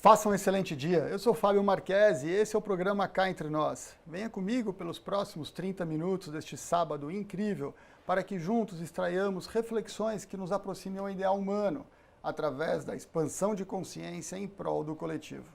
Faça um excelente dia. Eu sou Fábio Marquesi e esse é o programa Cá Entre Nós. Venha comigo pelos próximos 30 minutos deste sábado incrível para que juntos extraiamos reflexões que nos aproximem ao ideal humano através da expansão de consciência em prol do coletivo.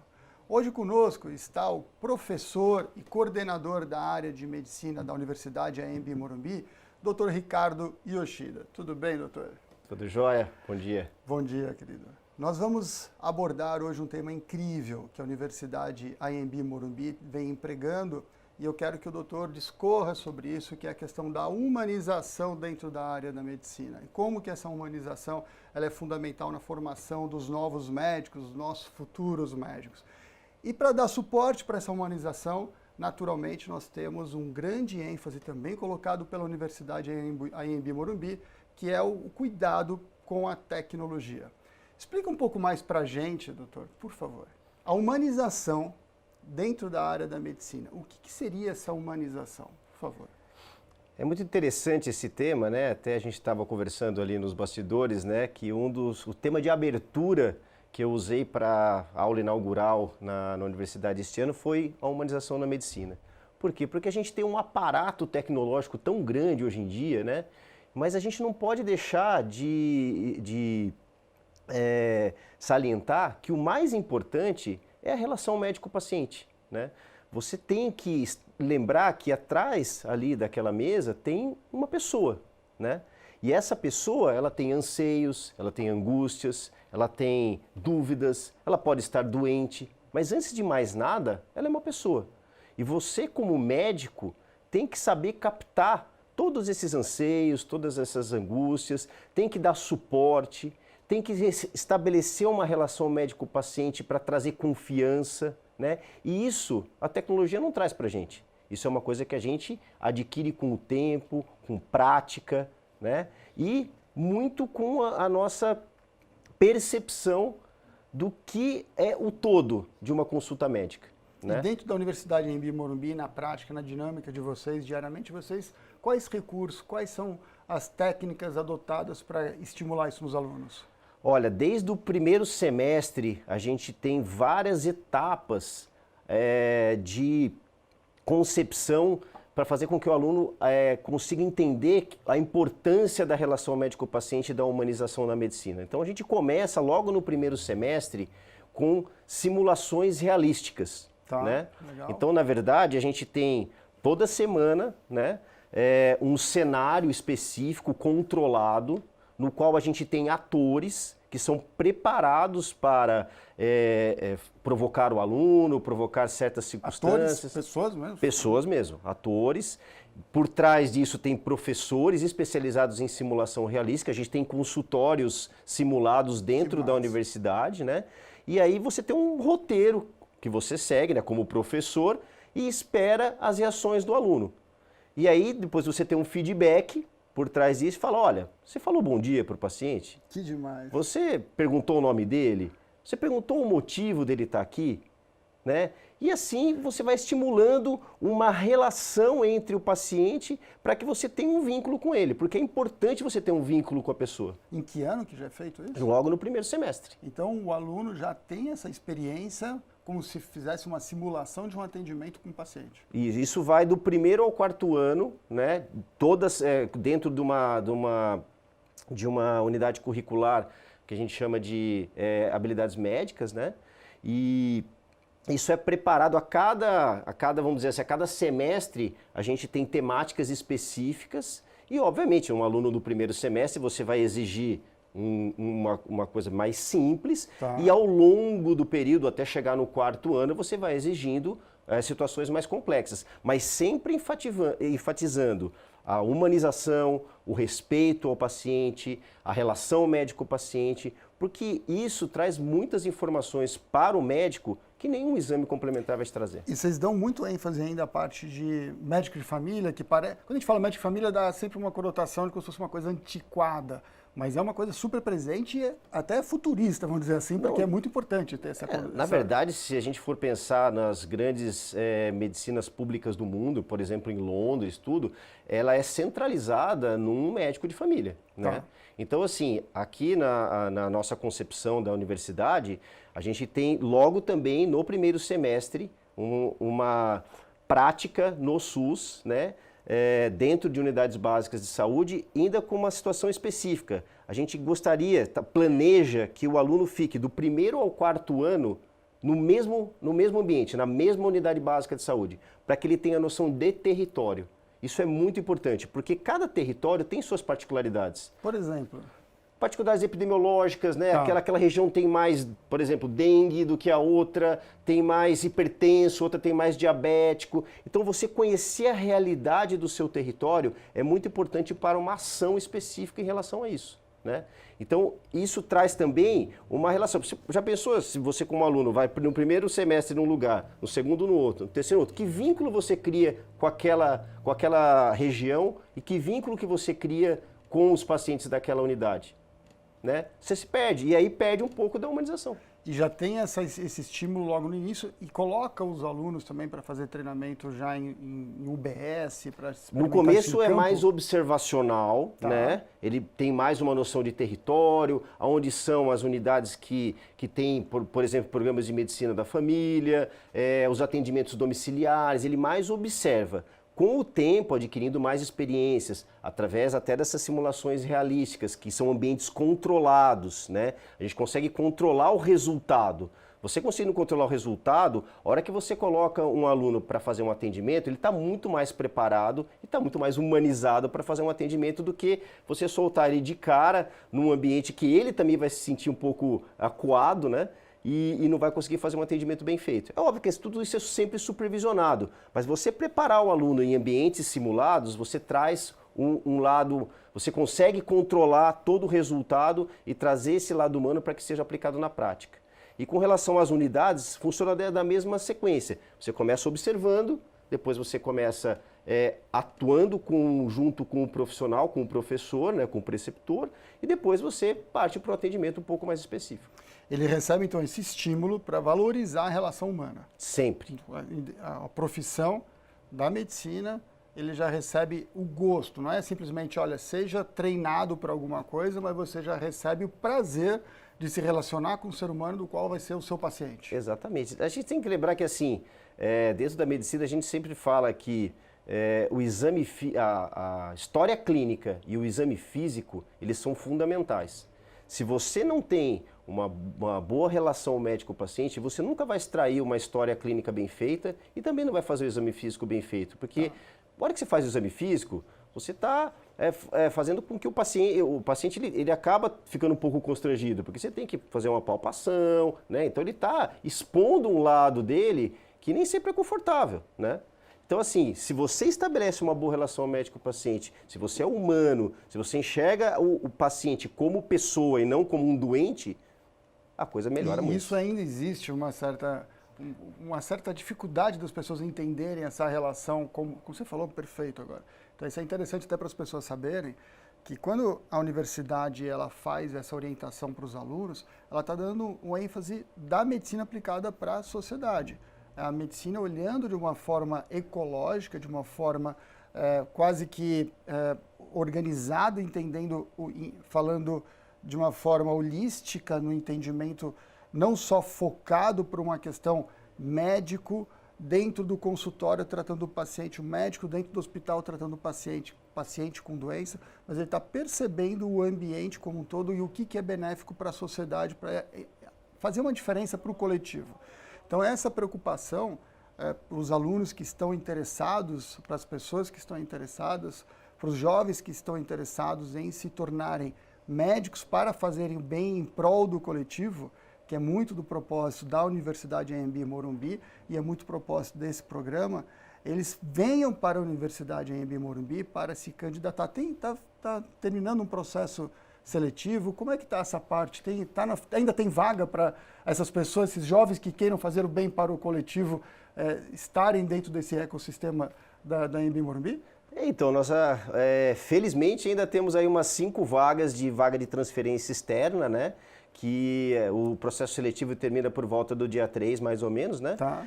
Hoje conosco está o professor e coordenador da área de medicina da Universidade AMB Morumbi, Dr. Ricardo Yoshida. Tudo bem, doutor? Tudo jóia? Bom dia. Bom dia, querido. Nós vamos abordar hoje um tema incrível que a Universidade AMB Morumbi vem empregando e eu quero que o doutor discorra sobre isso, que é a questão da humanização dentro da área da medicina. E como que essa humanização ela é fundamental na formação dos novos médicos, dos nossos futuros médicos. E para dar suporte para essa humanização, naturalmente nós temos um grande ênfase também colocado pela Universidade AMB Morumbi, que é o cuidado com a tecnologia. Explica um pouco mais para a gente, doutor, por favor. A humanização dentro da área da medicina. O que seria essa humanização, por favor? É muito interessante esse tema, né? Até a gente estava conversando ali nos bastidores, né? Que o tema de abertura que eu usei para a aula inaugural na universidade este ano foi a humanização na medicina. Por quê? Porque a gente tem um aparato tecnológico tão grande hoje em dia, né? Mas a gente não pode deixar de salientar que o mais importante é a relação médico-paciente, né? Você tem que lembrar que atrás ali daquela mesa tem uma pessoa, né? E essa pessoa, ela tem anseios, ela tem angústias, ela tem dúvidas, ela pode estar doente, mas antes de mais nada, ela é uma pessoa. E você, como médico, tem que saber captar todos esses anseios, todas essas angústias, tem que dar suporte, tem que estabelecer uma relação médico-paciente para trazer confiança, né? E isso a tecnologia não traz para a gente. Isso é uma coisa que a gente adquire com o tempo, com prática, né? E muito com a nossa percepção do que é o todo de uma consulta médica, né? E dentro da Universidade AMB Morumbi, na prática, na dinâmica de vocês, diariamente, quais recursos, quais são as técnicas adotadas para estimular isso nos alunos? Olha, desde o primeiro semestre a gente tem várias etapas de concepção para fazer com que o aluno consiga entender a importância da relação médico-paciente e da humanização na medicina. Então a gente começa logo no primeiro semestre com simulações realísticas. Tá, né? Legal. Então, na verdade, a gente tem toda semana, né, um cenário específico, controlado, no qual a gente tem atores que são preparados para provocar o aluno, provocar certas circunstâncias. Atores, pessoas mesmo? Pessoas mesmo, atores. Por trás disso tem professores especializados em simulação realística, a gente tem consultórios simulados dentro da universidade, né? E aí você tem um roteiro que você segue, né, como professor e espera as reações do aluno. E aí depois você tem um feedback por trás disso e fala, olha, você falou bom dia para o paciente? Que demais. Você perguntou o nome dele? Você perguntou o motivo dele estar aqui? Né? E assim você vai estimulando uma relação entre o paciente para que você tenha um vínculo com ele, porque é importante você ter um vínculo com a pessoa. Em que ano que já é feito isso? Logo no primeiro semestre. Então o aluno já tem essa experiência como se fizesse uma simulação de um atendimento com o paciente. E isso vai do primeiro ao quarto ano, né? Todas dentro de uma unidade curricular que a gente chama de habilidades médicas, né? E isso é preparado a cada, vamos dizer assim, a cada semestre a gente tem temáticas específicas e, obviamente, um aluno do primeiro semestre você vai exigir uma coisa mais simples, tá. E ao longo do período, até chegar no quarto ano, você vai exigindo situações mais complexas, mas sempre enfatizando a humanização, o respeito ao paciente, a relação médico-paciente, porque isso traz muitas informações para o médico que nenhum exame complementar vai te trazer. E vocês dão muito ênfase ainda à parte de médico de família, que parece... Quando a gente fala médico de família, dá sempre uma conotação de como se fosse uma coisa antiquada. Mas é uma coisa super presente e até futurista, vamos dizer assim, porque é muito importante ter essa... Na verdade, se a gente for pensar nas grandes medicinas públicas do mundo, por exemplo, em Londres, tudo, ela é centralizada num médico de família, né? Tá. Então, assim, aqui na nossa concepção da universidade, A gente tem logo também no primeiro semestre uma prática no SUS, né? Dentro de unidades básicas de saúde, ainda com uma situação específica. A gente gostaria, planeja que o aluno fique do primeiro ao quarto ano no mesmo ambiente, na mesma unidade básica de saúde, para que ele tenha noção de território. Isso é muito importante, porque cada território tem suas particularidades. Por exemplo? Particularidades epidemiológicas, né? Tá. Aquela região tem mais, por exemplo, dengue do que a outra, tem mais hipertenso, outra tem mais diabético. Então, você conhecer a realidade do seu território é muito importante para uma ação específica em relação a isso, né? Então, isso traz também uma relação. Você já pensou, se você como aluno vai no primeiro semestre num lugar, no segundo no outro, no terceiro no outro, que vínculo você cria com aquela região e que vínculo que você cria com os pacientes daquela unidade? Né? Você se perde, e aí perde um pouco da humanização. E já tem esse estímulo logo no início e coloca os alunos também para fazer treinamento já em UBS, para No começo é mais observacional, tá, né? Ele tem mais uma noção de território, onde são as unidades que tem, por exemplo, programas de medicina da família, os atendimentos domiciliares, ele mais observa. Com o tempo, adquirindo mais experiências, através até dessas simulações realísticas, que são ambientes controlados, né? A gente consegue controlar o resultado. Você conseguindo controlar o resultado, a hora que você coloca um aluno para fazer um atendimento, ele está muito mais preparado e está muito mais humanizado para fazer um atendimento do que você soltar ele de cara num ambiente que ele também vai se sentir um pouco acuado, né? E não vai conseguir fazer um atendimento bem feito. É óbvio que tudo isso é sempre supervisionado, mas você preparar o aluno em ambientes simulados, você traz um lado, você consegue controlar todo o resultado e trazer esse lado humano para que seja aplicado na prática. E com relação às unidades, funciona da mesma sequência. Você começa observando, depois você começa atuando junto com o profissional, com o professor, né, com o preceptor, e depois você parte para o atendimento um pouco mais específico. Ele recebe, então, esse estímulo para valorizar a relação humana. Sempre. A profissão da medicina, ele já recebe o gosto. Não é simplesmente, olha, seja treinado para alguma coisa, mas você já recebe o prazer de se relacionar com o ser humano do qual vai ser o seu paciente. Exatamente. A gente tem que lembrar que, assim, dentro da medicina, a gente sempre fala que o exame, a história clínica e o exame físico, eles são fundamentais. Se você não tem uma boa relação médico-paciente, você nunca vai extrair uma história clínica bem feita e também não vai fazer o exame físico bem feito, porque na hora que você faz o exame físico, você está fazendo com que o paciente ele acaba ficando um pouco constrangido, porque você tem que fazer uma palpação, né? Então ele está expondo um lado dele que nem sempre é confortável, né? Então, assim, se você estabelece uma boa relação médico-paciente, se você é humano, se você enxerga o paciente como pessoa e não como um doente, a coisa melhora muito. E isso ainda existe uma certa dificuldade das pessoas entenderem essa relação, como você falou, perfeito agora. Então, isso é interessante até para as pessoas saberem que quando a universidade ela faz essa orientação para os alunos, ela está dando uma ênfase da medicina aplicada para a sociedade. A medicina olhando de uma forma ecológica, de uma forma quase que organizada, falando de uma forma holística no entendimento, não só focado por uma questão médico dentro do consultório tratando o paciente, o médico dentro do hospital tratando o paciente com doença, mas ele está percebendo o ambiente como um todo e o que é benéfico para a sociedade, para fazer uma diferença para o coletivo. Então, essa preocupação para os alunos que estão interessados, para as pessoas que estão interessadas, para os jovens que estão interessados em se tornarem médicos para fazerem o bem em prol do coletivo, que é muito do propósito da Universidade Anhembi Morumbi e é muito propósito desse programa, eles venham para a Universidade Anhembi Morumbi para se candidatar. Está terminando um processo seletivo? Como é que está essa parte? Ainda tem vaga para essas pessoas, esses jovens que queiram fazer o bem para o coletivo, estarem dentro desse ecossistema da Anhembi Morumbi? Então, felizmente ainda temos aí umas 5 vagas de vaga de transferência externa, né? Que o processo seletivo termina por volta do dia 3, mais ou menos, né? Tá.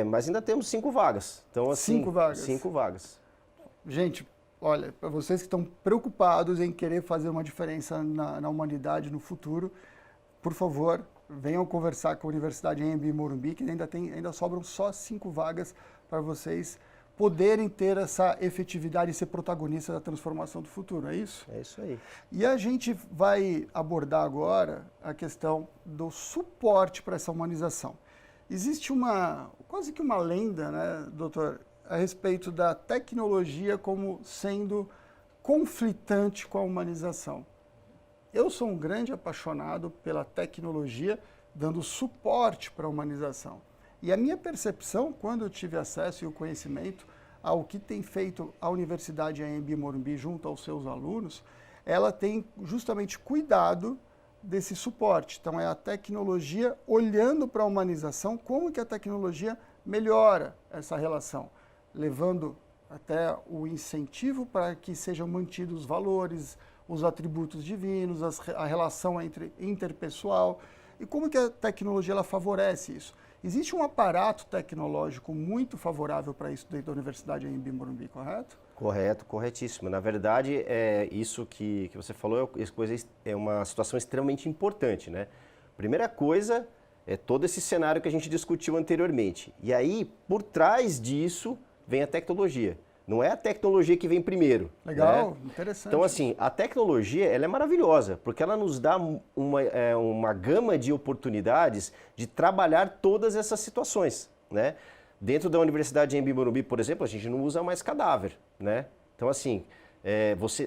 Mas ainda temos 5 vagas. Então, assim, 5 vagas. 5 vagas. Gente, olha, para vocês que estão preocupados em querer fazer uma diferença na humanidade no futuro, por favor, venham conversar com a Universidade Anhembi Morumbi, que ainda sobram só 5 vagas para vocês poderem ter essa efetividade e ser protagonista da transformação do futuro, é isso? É isso aí. E a gente vai abordar agora a questão do suporte para essa humanização. Existe quase que uma lenda, né, doutor, a respeito da tecnologia como sendo conflitante com a humanização. Eu sou um grande apaixonado pela tecnologia, dando suporte para a humanização. E a minha percepção, quando eu tive acesso e o conhecimento ao que tem feito a Universidade Anhembi Morumbi junto aos seus alunos, ela tem justamente cuidado desse suporte. Então, é a tecnologia olhando para a humanização, como que a tecnologia melhora essa relação, levando até o incentivo para que sejam mantidos os valores, os atributos divinos, a relação interpessoal, e como que a tecnologia ela favorece isso. Existe um aparato tecnológico muito favorável para isso dentro da Universidade Anhembi Morumbi, correto? Correto, corretíssimo. Na verdade, isso que você falou é uma situação extremamente importante, né? Primeira coisa é todo esse cenário que a gente discutiu anteriormente. E aí, por trás disso, vem a tecnologia. Não é a tecnologia que vem primeiro. Legal, né? Interessante. Então, assim, a tecnologia ela é maravilhosa, porque ela nos dá uma gama de oportunidades de trabalhar todas essas situações, né? Dentro da Universidade Anhembi Morumbi, por exemplo, a gente não usa mais cadáver, né? Então, assim,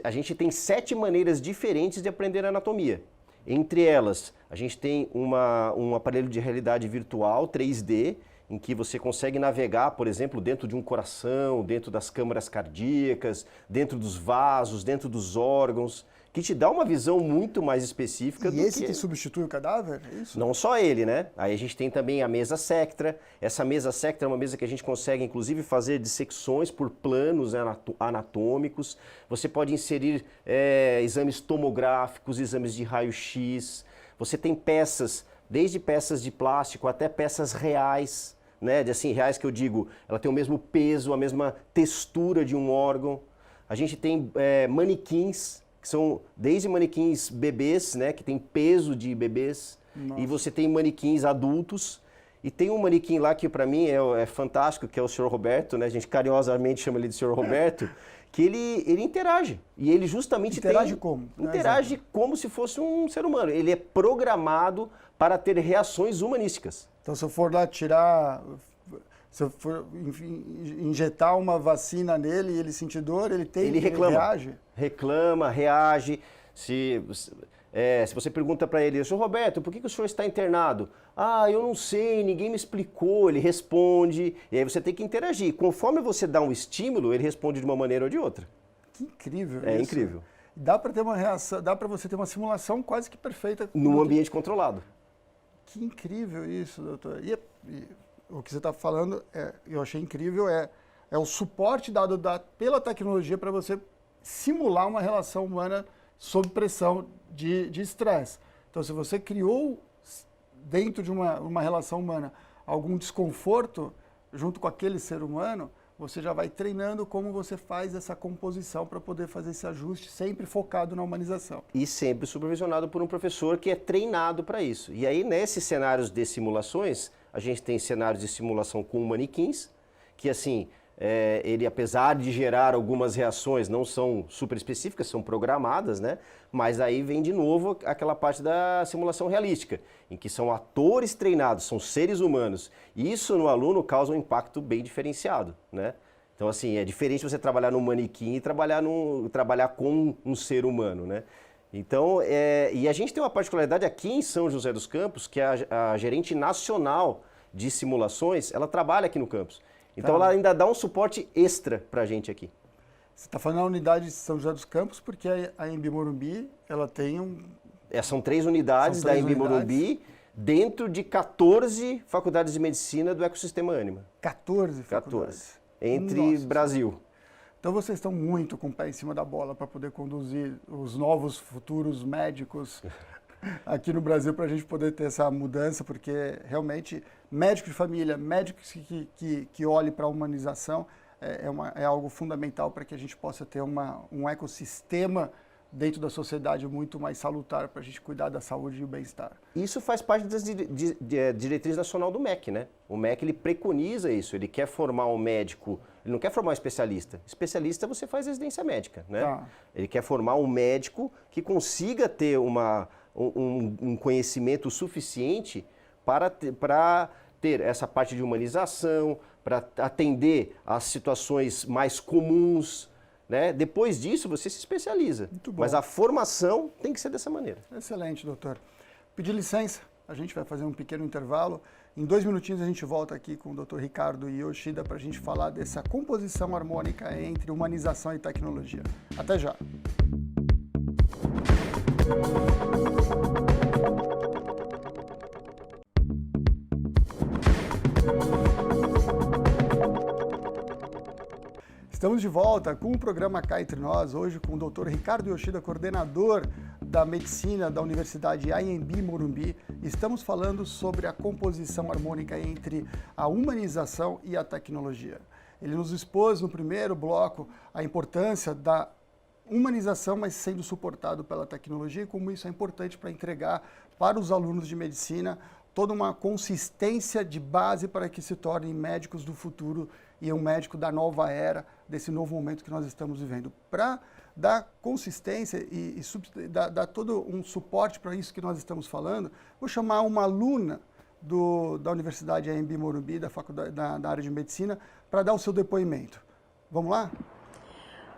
a gente tem 7 maneiras diferentes de aprender anatomia. Entre elas, a gente tem um aparelho de realidade virtual 3D, em que você consegue navegar, por exemplo, dentro de um coração, dentro das câmaras cardíacas, dentro dos vasos, dentro dos órgãos, que te dá uma visão muito mais específica. E esse que substitui o cadáver, é isso? Não só ele, né? Aí a gente tem também a mesa Sectra. Essa mesa Sectra é uma mesa que a gente consegue, inclusive, fazer dissecções por planos anatômicos. Você pode inserir exames tomográficos, exames de raio-x. Você tem peças, desde peças de plástico até peças reais, né? De assim, reais que eu digo, ela tem o mesmo peso, a mesma textura de um órgão. A gente tem manequins, que são desde manequins bebês, né? Que tem peso de bebês. Nossa. E você tem manequins adultos. E tem um manequim lá que para mim é fantástico, que é o Sr. Roberto, né? A gente carinhosamente chama ele de Sr. Roberto, que ele interage. E ele justamente interage como? Interage como se fosse um ser humano. Ele é programado para ter reações humanísticas. Então, se eu for lá se eu for injetar uma vacina nele e ele sentir dor, ele reage? Reclama, reage. Se você pergunta para ele, Sr. Roberto, por que o senhor está internado? Ah, eu não sei, ninguém me explicou, ele responde. E aí você tem que interagir. Conforme você dá um estímulo, ele responde de uma maneira ou de outra. Que incrível isso. É incrível. Dá para ter uma reação, dá para você ter uma simulação quase que perfeita. Num ambiente controlado. Que incrível isso, doutor. E o que você está falando, eu achei incrível, é o suporte dado pela tecnologia para você simular uma relação humana sob pressão de estresse. Então, se você criou dentro de uma relação humana algum desconforto junto com aquele ser humano, você já vai treinando como você faz essa composição para poder fazer esse ajuste, sempre focado na humanização. E sempre supervisionado por um professor que é treinado para isso. E aí, nesses cenários de simulações, a gente tem cenários de simulação com manequins, que assim, ele apesar de gerar algumas reações, não são super específicas, são programadas, né? Mas aí vem de novo aquela parte da simulação realística, em que são atores treinados, são seres humanos. E isso no aluno causa um impacto bem diferenciado, né? Então assim, é diferente você trabalhar num manequim e trabalhar com um ser humano, né? Então, e a gente tem uma particularidade aqui em São José dos Campos, que a gerente nacional de simulações, ela trabalha aqui no campus. Então ela ainda dá um suporte extra para a gente aqui. Você está falando da unidade de São José dos Campos, porque a Anhembi Morumbi, ela tem são 3 unidades da Anhembi Morumbi, dentro de 14 faculdades de medicina do ecossistema Anima. 14 faculdades? 14. Entre Brasil. Então vocês estão muito com o pé em cima da bola para poder conduzir os novos futuros médicos aqui no Brasil, para a gente poder ter essa mudança, porque realmente médico de família, médico que olhe para a humanização é algo fundamental para que a gente possa ter um ecossistema dentro da sociedade muito mais salutar para a gente cuidar da saúde e o bem-estar. Isso faz parte das diretrizes nacional do MEC, né? O MEC ele preconiza isso, ele quer formar um médico, ele não quer formar um especialista. Especialista você faz residência médica, né? Tá. Ele quer formar um médico que consiga ter um conhecimento suficiente para ter essa parte de humanização, para atender às situações mais comuns, né? Depois disso, você se especializa. Muito bom. Mas a formação tem que ser dessa maneira. Excelente, doutor. Pedir licença, a gente vai fazer um pequeno intervalo. Em 2 minutinhos a gente volta aqui com o doutor Ricardo Yoshida para a gente falar dessa composição harmônica entre humanização e tecnologia. Até já. Estamos de volta com o programa Cá Entre Nós, hoje com o Dr. Ricardo Yoshida, coordenador da Medicina da Universidade IMB Morumbi. Estamos falando sobre a composição harmônica entre a humanização e a tecnologia. Ele nos expôs no primeiro bloco a importância da humanização, mas sendo suportado pela tecnologia, e como isso é importante para entregar para os alunos de medicina toda uma consistência de base para que se tornem médicos do futuro e um médico da nova era, desse novo momento que nós estamos vivendo. Para dar consistência e dar todo um suporte para isso que nós estamos falando, vou chamar uma aluna da Universidade AMB Morumbi, da faculdade, da área de medicina, para dar o seu depoimento. Vamos lá?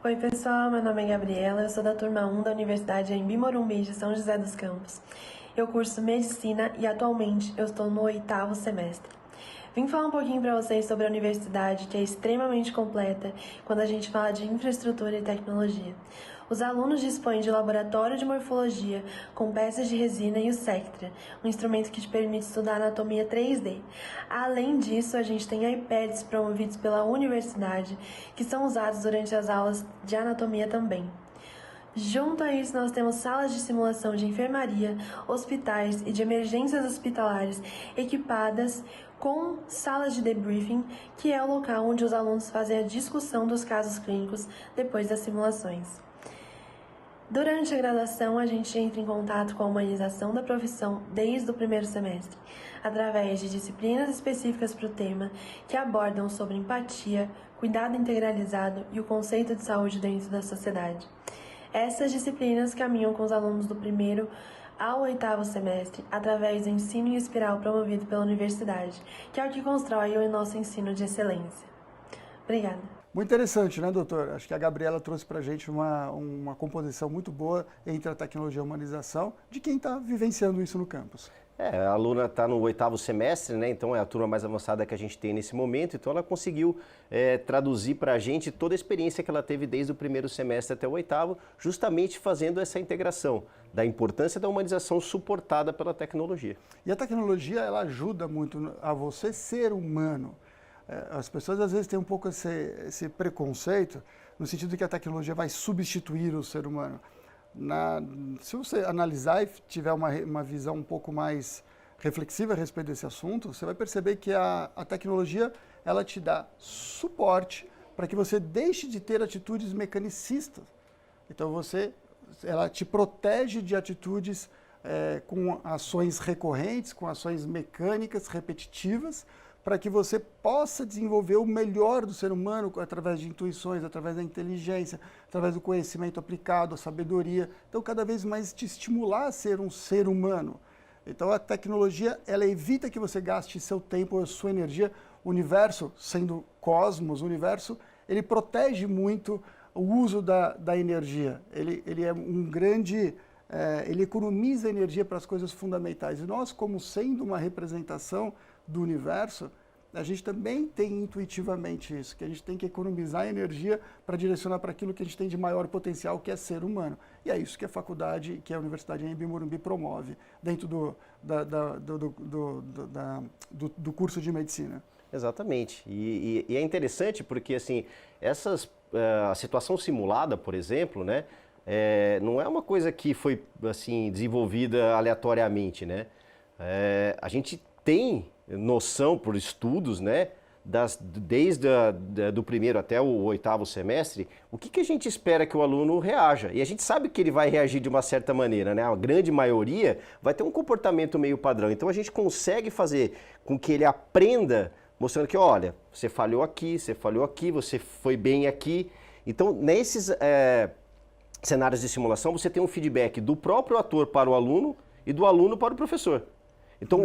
Oi pessoal, meu nome é Gabriela, eu sou da turma 1 da Universidade AMB Morumbi de São José dos Campos. Eu curso Medicina e atualmente eu estou no 8º semestre. Vim falar um pouquinho para vocês sobre a universidade, que é extremamente completa quando a gente fala de infraestrutura e tecnologia. Os alunos dispõem de laboratório de morfologia com peças de resina e o Sectra, um instrumento que te permite estudar anatomia 3D. Além disso, a gente tem iPads promovidos pela universidade, que são usados durante as aulas de anatomia também. Junto a isso, nós temos salas de simulação de enfermaria, hospitais e de emergências hospitalares equipadas com salas de debriefing, que é o local onde os alunos fazem a discussão dos casos clínicos depois das simulações. Durante a graduação, a gente entra em contato com a humanização da profissão desde o primeiro semestre, através de disciplinas específicas para o tema que abordam sobre empatia, cuidado integralizado e o conceito de saúde dentro da sociedade. Essas disciplinas caminham com os alunos do primeiro ao 8º semestre, através do ensino em espiral promovido pela universidade, que é o que constrói o nosso ensino de excelência. Obrigada. Muito interessante, né, doutor? Acho que a Gabriela trouxe para a gente uma composição muito boa entre a tecnologia e a humanização de quem está vivenciando isso no campus. A aluna está no 8º semestre, né? Então é a turma mais avançada que a gente tem nesse momento, então ela conseguiu traduzir para a gente toda a experiência que ela teve desde o primeiro semestre até o 8º, justamente fazendo essa integração da importância da humanização suportada pela tecnologia. E a tecnologia, ela ajuda muito a você ser humano. As pessoas às vezes têm um pouco esse preconceito, no sentido de que a tecnologia vai substituir o ser humano. Se você analisar e tiver uma visão um pouco mais reflexiva a respeito desse assunto, você vai perceber que a tecnologia ela te dá suporte para que você deixe de ter atitudes mecanicistas. Então ela te protege de atitudes com ações recorrentes, com ações mecânicas, repetitivas, para que você possa desenvolver o melhor do ser humano através de intuições, através da inteligência, através do conhecimento aplicado, a sabedoria. Então, cada vez mais te estimular a ser um ser humano. Então, a tecnologia, ela evita que você gaste seu tempo, a sua energia. O universo, sendo cosmos, o universo, ele protege muito o uso da energia. Ele é um grande... ele economiza energia para as coisas fundamentais. E nós, como sendo uma representação do universo, a gente também tem intuitivamente isso, que a gente tem que economizar energia para direcionar para aquilo que a gente tem de maior potencial, que é ser humano. E é isso que a faculdade, que a Universidade AMB Morumbi promove dentro do curso de medicina. Exatamente. E é interessante porque assim, a situação simulada, por exemplo, né, não é uma coisa que foi assim, desenvolvida aleatoriamente, né? A gente tem noção por estudos, né, desde do primeiro até o 8º semestre, o que a gente espera que o aluno reaja? E a gente sabe que ele vai reagir de uma certa maneira, né? A grande maioria vai ter um comportamento meio padrão. Então a gente consegue fazer com que ele aprenda mostrando que, olha, você falhou aqui, você foi bem aqui. Então, nesses cenários de simulação, você tem um feedback do próprio ator para o aluno e do aluno para o professor. Então,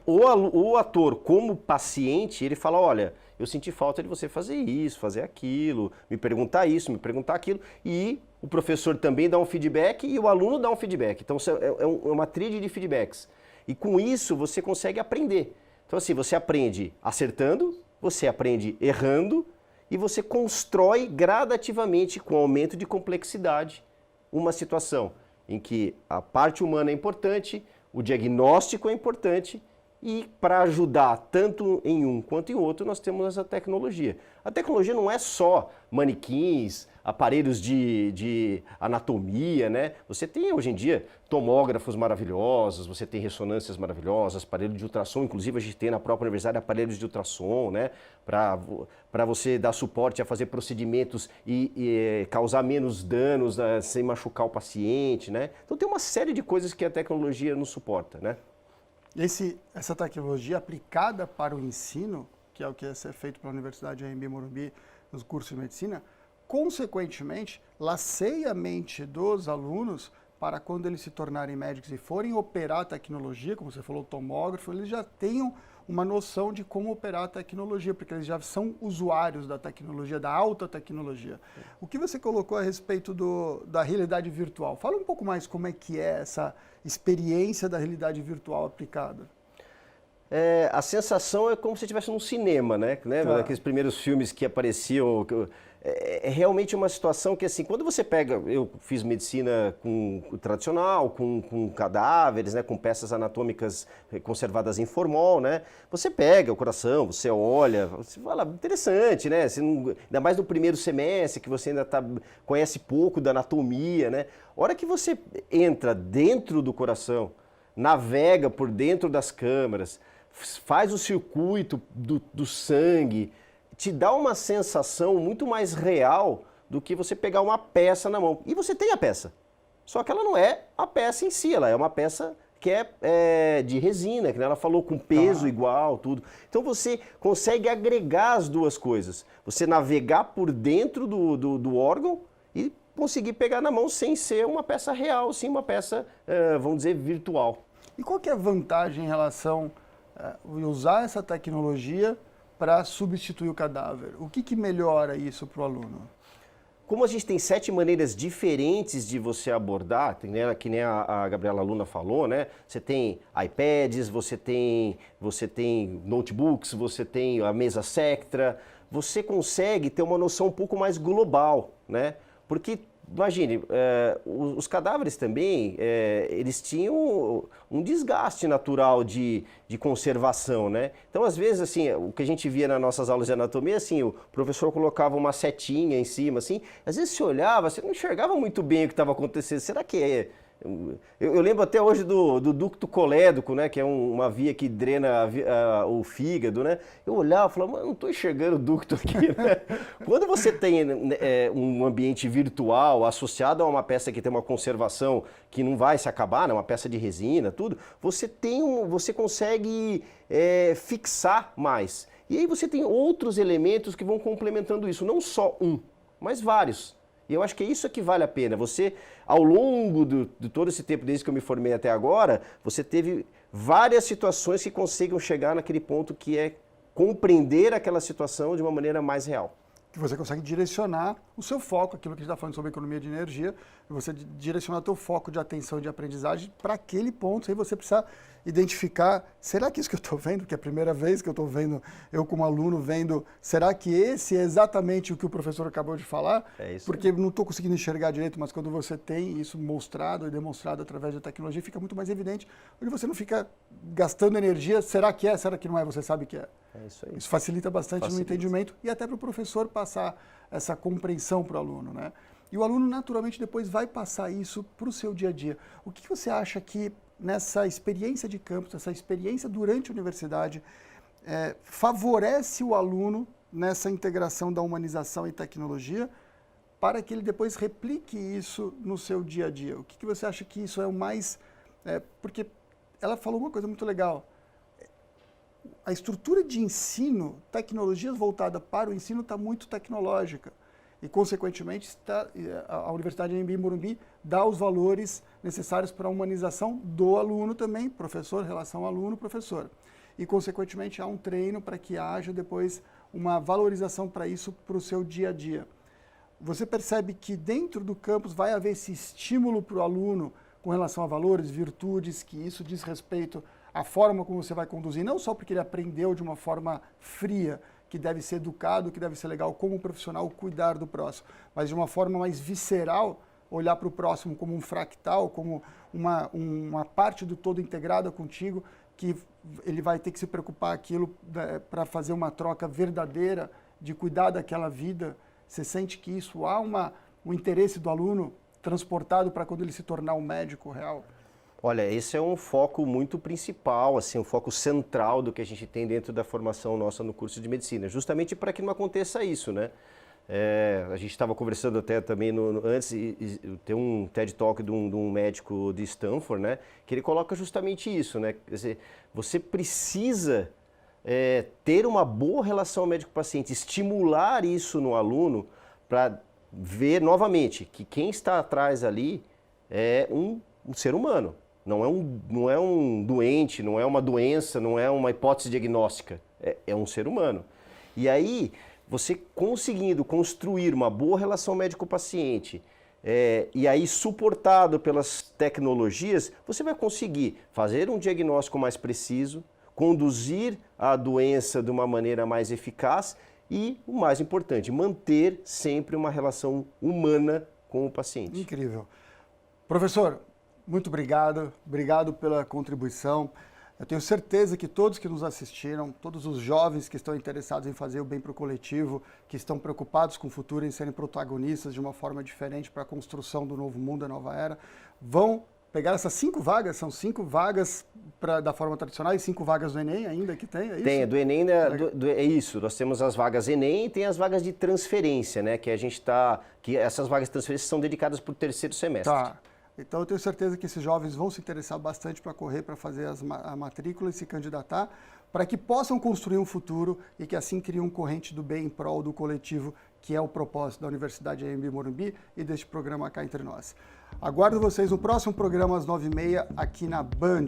o ator, como paciente, ele fala, olha, eu senti falta de você fazer isso, fazer aquilo, me perguntar isso, me perguntar aquilo. E o professor também dá um feedback e o aluno dá um feedback. Então, é uma tríade de feedbacks. E com isso, você consegue aprender. Então, assim, você aprende acertando, você aprende errando e você constrói gradativamente, com aumento de complexidade, uma situação em que a parte humana é importante, o diagnóstico é importante e para ajudar tanto em um quanto em outro nós temos a tecnologia. A tecnologia não é só manequins, aparelhos de anatomia, né? Você tem hoje em dia tomógrafos maravilhosos, você tem ressonâncias maravilhosas, aparelhos de ultrassom, inclusive a gente tem na própria universidade aparelhos de ultrassom, né? Para você dar suporte a fazer procedimentos e causar menos danos sem machucar o paciente, né? Então tem uma série de coisas que a tecnologia nos suporta, né? Essa tecnologia aplicada para o ensino, que é o que ia ser feito pela Universidade AMB Morumbi nos cursos de medicina, consequentemente, laceia a mente dos alunos para quando eles se tornarem médicos e forem operar a tecnologia, como você falou, o tomógrafo, eles já tenham uma noção de como operar a tecnologia, porque eles já são usuários da tecnologia, da alta tecnologia. O que você colocou a respeito da realidade virtual? Fala um pouco mais como é que é essa experiência da realidade virtual aplicada. A sensação é como se estivesse num cinema, né? Lembra daqueles primeiros filmes que apareciam? É realmente uma situação que, assim, quando você pega... Eu fiz medicina tradicional, com cadáveres, né? Com peças anatômicas conservadas em formol, né? Você pega o coração, você olha, você fala, interessante, né? Você não, ainda mais no primeiro semestre, que você ainda conhece pouco da anatomia, né? A hora que você entra dentro do coração, navega por dentro das câmaras, faz o circuito do sangue, te dá uma sensação muito mais real do que você pegar uma peça na mão. E você tem a peça, só que ela não é a peça em si, ela é uma peça que é de resina, que ela falou, com peso igual, tudo. Então você consegue agregar as duas coisas. Você navegar por dentro do órgão e conseguir pegar na mão sem ser uma peça real, sim uma peça, vamos dizer, virtual. E qual que é a vantagem em relação a usar essa tecnologia para substituir o cadáver? O que melhora isso para o aluno? Como a gente tem 7 maneiras diferentes de você abordar, que nem a Gabriela Luna falou, né? Você tem iPads, você tem notebooks, você tem a mesa Sectra, você consegue ter uma noção um pouco mais global, né? Porque, imagine, os cadáveres também, eles tinham um desgaste natural de conservação, né? Então, às vezes, assim, o que a gente via nas nossas aulas de anatomia, assim, o professor colocava uma setinha em cima, assim, às vezes você olhava, você não enxergava muito bem o que estava acontecendo. Será que Eu lembro até hoje do ducto colédoco, né, que é uma via que drena o fígado, né? Eu olhava e falava, mas não estou enxergando o ducto aqui, né? Quando você tem um ambiente virtual associado a uma peça que tem uma conservação que não vai se acabar, né, uma peça de resina, tudo, você consegue fixar mais. E aí você tem outros elementos que vão complementando isso, não só um, mas vários. E eu acho que é isso que vale a pena. Você, ao longo de todo esse tempo, desde que eu me formei até agora, você teve várias situações que consigam chegar naquele ponto que é compreender aquela situação de uma maneira mais real. Que você consegue direcionar o seu foco, aquilo que a gente está falando sobre economia de energia, você direcionar o seu foco de atenção e de aprendizagem para aquele ponto, aí você precisa identificar, será que isso que eu estou vendo, que é a primeira vez que eu estou vendo, eu como aluno vendo, será que esse é exatamente o que o professor acabou de falar? É isso. Porque não estou conseguindo enxergar direito, mas quando você tem isso mostrado e demonstrado através da tecnologia, fica muito mais evidente, onde você não fica gastando energia, será que é, será que não é, você sabe que é. É isso aí. Isso facilita bastante no entendimento e até para o professor passar essa compreensão para o aluno, né? E o aluno naturalmente depois vai passar isso para o seu dia a dia. O que você acha que nessa experiência de campus, essa experiência durante a universidade, favorece o aluno nessa integração da humanização e tecnologia para que ele depois replique isso no seu dia a dia? O que você acha que isso é o mais... porque ela falou uma coisa muito legal. A estrutura de ensino, tecnologias voltadas para o ensino, está muito tecnológica. E, consequentemente, a Universidade AMB Morumbi dá os valores necessários para a humanização do aluno também, professor, relação aluno-professor. E, consequentemente, há um treino para que haja depois uma valorização para isso, para o seu dia a dia. Você percebe que dentro do campus vai haver esse estímulo para o aluno com relação a valores, virtudes, que isso diz respeito à forma como você vai conduzir, não só porque ele aprendeu de uma forma fria, que deve ser educado, que deve ser legal como profissional cuidar do próximo, mas de uma forma mais visceral, olhar para o próximo como um fractal, como uma parte do todo integrada contigo, que ele vai ter que se preocupar aquilo para fazer uma troca verdadeira, de cuidar daquela vida. Você sente que isso há um interesse do aluno transportado para quando ele se tornar um médico real? Olha, esse é um foco muito principal, assim, um foco central do que a gente tem dentro da formação nossa no curso de medicina, justamente para que não aconteça isso, né? A gente estava conversando até também antes, tem um TED Talk de um médico de Stanford, né? Que ele coloca justamente isso, né? Quer dizer, você precisa ter uma boa relação médico-paciente, estimular isso no aluno para ver novamente que quem está atrás ali é um ser humano. Não é um doente, não é uma doença, não é uma hipótese diagnóstica, é um ser humano. E aí, você conseguindo construir uma boa relação médico-paciente, e aí suportado pelas tecnologias, você vai conseguir fazer um diagnóstico mais preciso, conduzir a doença de uma maneira mais eficaz e, o mais importante, manter sempre uma relação humana com o paciente. Incrível. Professor, muito obrigado pela contribuição. Eu tenho certeza que todos que nos assistiram, todos os jovens que estão interessados em fazer o bem para o coletivo, que estão preocupados com o futuro, em serem protagonistas de uma forma diferente para a construção do novo mundo, da nova era, vão pegar essas 5 vagas, são 5 vagas da forma tradicional e 5 vagas do Enem ainda que tem, é isso? Tem, do Enem, é isso, nós temos as vagas Enem e tem as vagas de transferência, né, que essas vagas de transferência são dedicadas para o 3º semestre. Tá. Então eu tenho certeza que esses jovens vão se interessar bastante para correr, para fazer a matrícula e se candidatar, para que possam construir um futuro e que assim criem corrente do bem em prol do coletivo, que é o propósito da Universidade AMB Morumbi e deste programa Cá Entre Nós. Aguardo vocês no próximo programa às 9h30 aqui na Band.